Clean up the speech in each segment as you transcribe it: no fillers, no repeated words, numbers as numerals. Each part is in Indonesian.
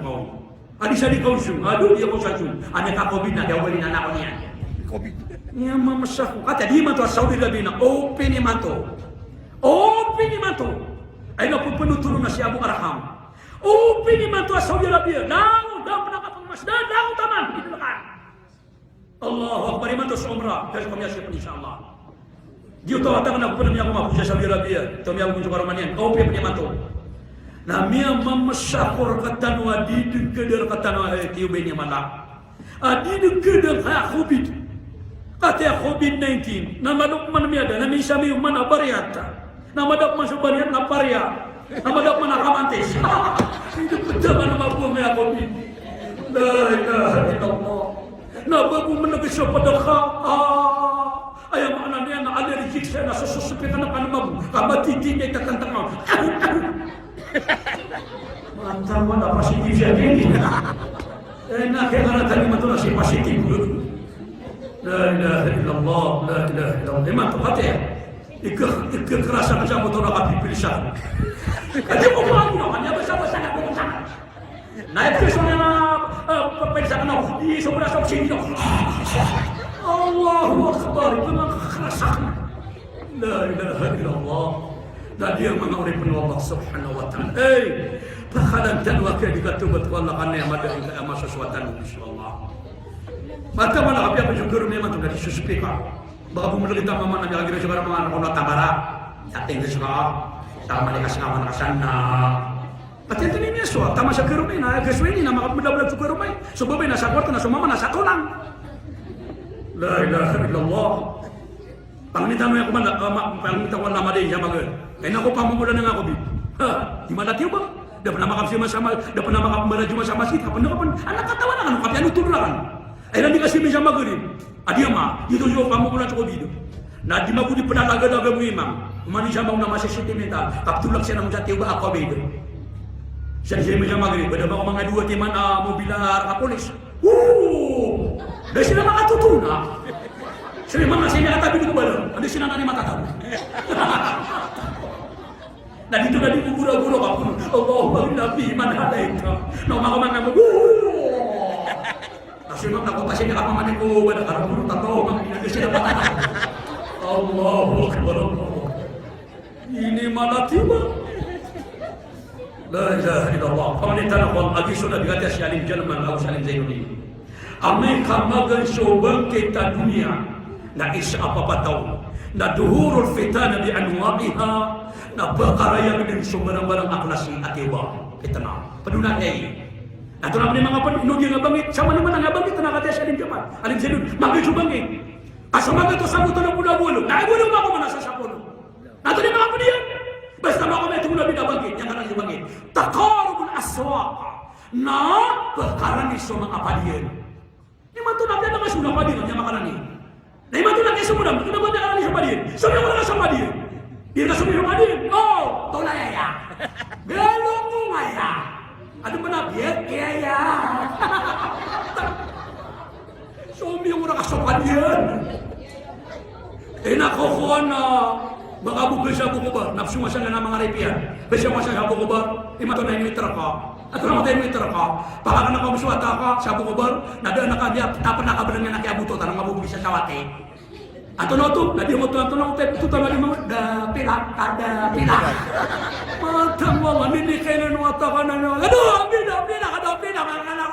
kau. Adi sadi kau sung, aduh dia kau sung. Ane ka COVID na dia beli anak ko niya. COVID. Niya mamasak ko. Kata di man to Saudi Arabia na open ni man to. Open ni man to. Ay na pupunutulong na si Abu Arham. Open ni man to Saudi Arabia. Daw penakapangmasdan, daw taman. Itu kan. Allahu Akbar man to sa umrah. Kasi kami siap insyaallah. Dia tahu tak nak pernah aku mampu Saudi Arabia. Tahu aku juga Romania. Open ni man to. Na miya mamasakor katanwa di keder katanwa tiyo benya malak. Adi keder ha COVID. Kata COVID-19. Na manok man miya da na misa mi man abariata. Na madak masuk bariat na paria. Na madak man akamantes. Itu betul na mabu miya COVID. La ilaha illallah. Na babu menagis pada kha. Ayam anak niya na alergik sa na sususupitan na kanamabu. Kamatiti niya kakantang. Mantap mana positif jadi. Enak kalau tadi betul nasi positif. La ilaha illallah, la ilaha illallah. Memang tu kata ya. Kekerasan macam betul nak pilih. Ada orang yang hanya bersama-sama nak bersama. Naik ke sana pemirsa nak di sebelah sini. Allahu Akbar. Memang kekerasan. La ilaha illallah. Dan dia mengawali penuh Allah subhanahu wa ta'ala. Bakalan tanwa ke dikatubat ko Allah kanay amada ang masaswatan insyaAllah. Mata mana kapya pa yung guru memang tu dari suspika. Baka bumulita mama na lagi sa mga anak ko na tabara. Yating sa saka. Tama ni kasi nga nakasana. Patento ni Yesu, tama sa guru na gaswini na makapadablab sa guru may. So babay nasa kwarto na sumama nasa tulang. La ilaha illallah. Panganitan mo yung kumanda, panganitan ko nama din siya bagay. Kaya ako pamumulan na nga ako, Bib. Ha? Di malatiw ba? Da pernah makapsama-sama, da pernah makapmeraju sama masjid, kapan kapan anak katawa na kan, kapian utulakan. Ay nanti kasih meja maghrib. Adia mah, itu juga pamumulan cukup hidup. Nah di maku di penalaga-laga mu imam. Mani siya mau nama sentimental, kaptulak siya nang jatiw ba ako bedo. Siya di meja maghrib, bada ba ko mga dua timan mobilar kapolis. Dahil sila makatutuna. Sila mga sinakatabi ko ba lang? Ano sila na ni matataw? Nah dito na di guro-guro ka po. Allahumma nabi man halaika. No mga kasi mga nakupasin niya ka mamanin ko. Wala karang muna tato. Mga ginagay sila matataw. Allahu Akbar. Ini malati ba? La ilaha illallah. Pamanitan ako ang agiso na bigati si Alim Jalman au Salim Zainuni. Amay kamagan sobang kita dunia. Na isa apapataw. Na duhurul fitana bi anwa'iha. Na bakaraya din sumarang-barang aklasi at iwa. Kita na. Padunan ay. Nato na mga panunod yung abangit. Sama naman ang abangit na nakataya sa Alim Jalman. Alim Zainuni. Magay subangit. Kasamaga to sa buto ng bulo-bulo. Naibulong ako manasa sa pulo. Nato na mga paniyan. Basta mga ito na binabangit. Yan ka lang yung bangit. Takarubun aswaq. Na bakarani sa mga paniyan. Iman to na mga sulang paniyan. Yan makarani. Na iman to na kayo sumudam. Ito na ba nakarani sa paniyan? Sabi ako na sa paniyan. Di ka sumiro paniyan. Oh! Tolay ya. Galong mo nga ya. Ano ba na? Biyat kaya ya. Sumi yung mga sa paniyan. Nakukuha na baka bugay sa bukubar. Napsu masya na mga repian. Besya masya sa bukubar. Imato na yung mitra ka. At na matay mitra ka. Baka ka nakamuswata ka sa bukubar. Nadaan na kanya. Tapan nakabalan niya na kaya buto. Tanang mabubuli sa sawate. Ato na ito. Nadi mo ito. Ato na ito. Ito tala ni mga. Da pila. Kada pila. Matang mga ninikay na nuwata ka na naman. Ano? Pila. Pila. Kada pila. Kada pila.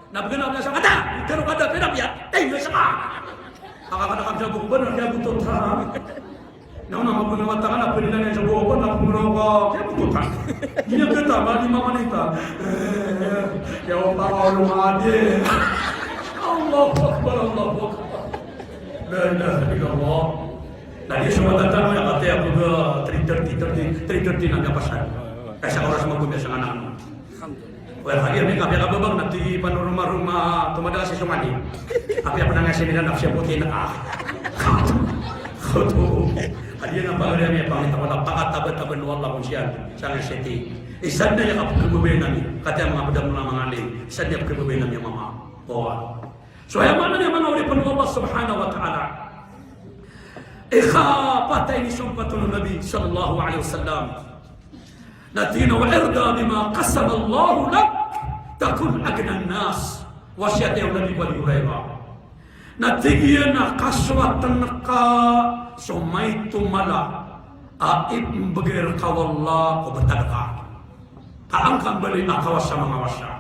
Nabaganap na sa kata. Pero kada pila. Tayo sa ka. Kakakadakam sa bukuban, kaya bututan. Nauna magpunawatakan na pwede na niya sa bukuban, nakumurawa, kaya bututan. Ginagata, mali mamanita. Kaya wala ka lumadi. Allahu Akbar, Allahu Akbar. La ilaha illallah. Tadi semua tentang yang kata aku ke 330 nagapasan. Kaya oras magpubias ang anak mo. Well, hari ini kami akan babang nanti rumah-rumah tumada si Sumani. Kami apa nang ngasih nang siya putih na Khutu. Hari ini apa hari ini pang tamat pakat tabat wallah kunsian sangat seti. Isadnya yang apa kebebenan kata mga padam mga mangali. Isadnya kebebenan yang mama. Bawa. So yang mana yang oleh penuh Allah Subhanahu wa taala. Patay ni sumpatul Nabi sallallahu alaihi wasallam. Natina wa irda bima qasama Allah lak. takun agnan nas. Wasiat yang Nabi Hurairah. Natigian na kaswatan ka sumaitu mala aib begir kawalla ko betadaka. Kaangkan balik akawasa mengawasa.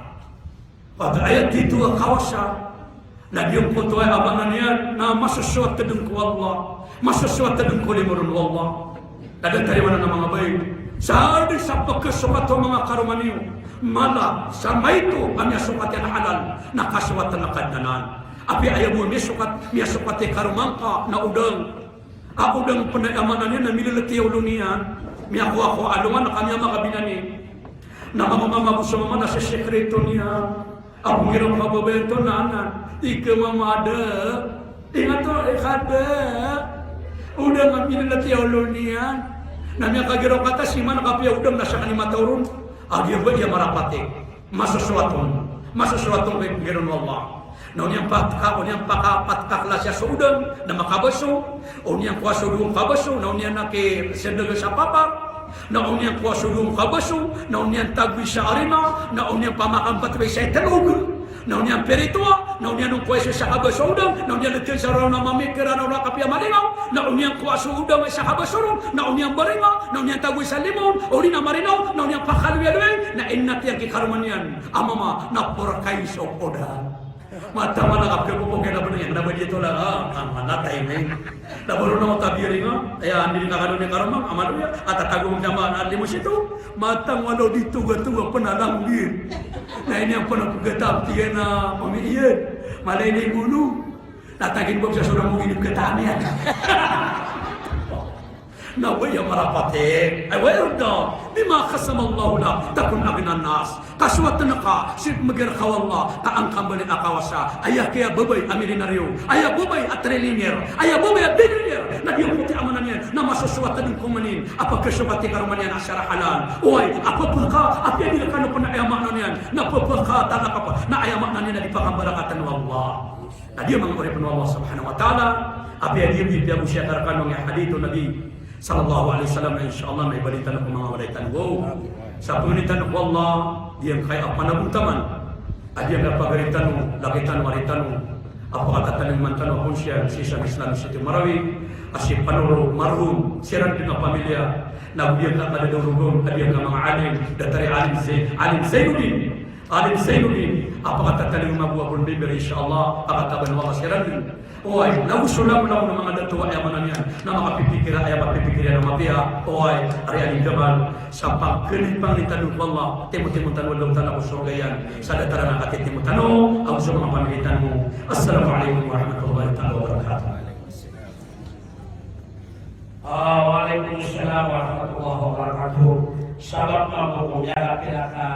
Pada ayat itu akawasa. Nabi yang kutuai abangannya na masesuatu dengku Allah, masesuatu dengku limurun Allah. Ada dari mana nama baik. Sadi sampai ke suatu mga karumaniu. Malah sama itu kami sukat yang halal. Nak kaswat na kadanan. Api ayamu mia sukat karumangka na udang. Udang pendayamanannya na mililati ulunian. Mia kuako alungan na kami makabinani. Na mama busama na sa sekreto niya. Aku kira kababento na anak. Ika mamada. Ingat tu ikada. Udah ngambil nanti ulunian. Namanya kagiro kata si mana kapia udah nasa kanima turun. Dia buat dia marapati. Masa suatu kagiro Allah. Nah yang patka kelasnya sudah. Nama kabasu. Yang kuasa dulu kabasu. Yang nake sedega sapapa. Naon yang kuasa dulu kabasu, naon yang tagwi sa arena, naon yang pamakan patri sa telug, naon yang peritua, naon yang kuasa sa kabasu udang, naon yang letin sa rana mamikira na kapia malingaw, naon yang kuasa udang sa kabasu, naon yang baringa, naon yang tagwi sa limon, orina marinaw, naon yang pakalwiadwe, na innat yang kikarumanian, amama na porkay sa oda. Mata mana kapya ko kaya naman yan, naman dito lang, mana timing. Nabaru na matabiri nga, ay hindi nakakano ni karamang, amano ya, at tatagong naman ang limos ito, matang walo dito gatuwa panalanggin. Na ini ang panapugatap, tiyan na pamiiyan, malay na yung ulo, natagin mo sa surang mong inip katamian. Nawaya marapate. Ay wala. Bima kasama Allah la takun agnan nas. Kaswatan ka sip magir kawalla kaangkam bali akawasa. Aya kaya babay amilinaryo. Aya babay atrilinear. Aya babay billionaire. Nagyong puti amanan yan na masuswatan din kumanin. Apa kaswati karuman yan asyara halal. Oy, apa pulka apya bila kanu pun ayamanan yan. Na pulka talaka pa. Na ayamanan yan na dipakambarakatan wa Allah. Na dia mengurip Allah Subhanahu wa taala. Apya dia musyakarkan ng hadits Nabi sallallahu alaihi wasallam, insyaallah may balita na mga walitan ko. Sa pangunitan ko Allah, diyan kay apa na buntaman. Adiyan na pagalitan mo, lakitan walitan mo. Apa katatanong mantan mo kung siya sa Islam City Marawi, asip panuro marhum, siran din ang pamilya. Nabiyan ka kada durugon, adiyan ka mga alim, datari alim Zainuddin. Apa katatanong mabuha kung bibir, insyaallah, akataban mo kasiran din. Oy, nagusulam lang ng mga datuwa ay manan yan na makapipikira ay mapipikiran ng mapiha. Oy, ari ani gamal sa pagkalipan ni tanong Allah, timo-timo tanong daw tanong surga yan. Sa dataran ng katitimo tanong, ang sa mga pamilitan mo. Assalamualaikum warahmatullahi wabarakatuh. Waalaikumsalam warahmatullahi wabarakatuh. Salam na po kung yara pinaka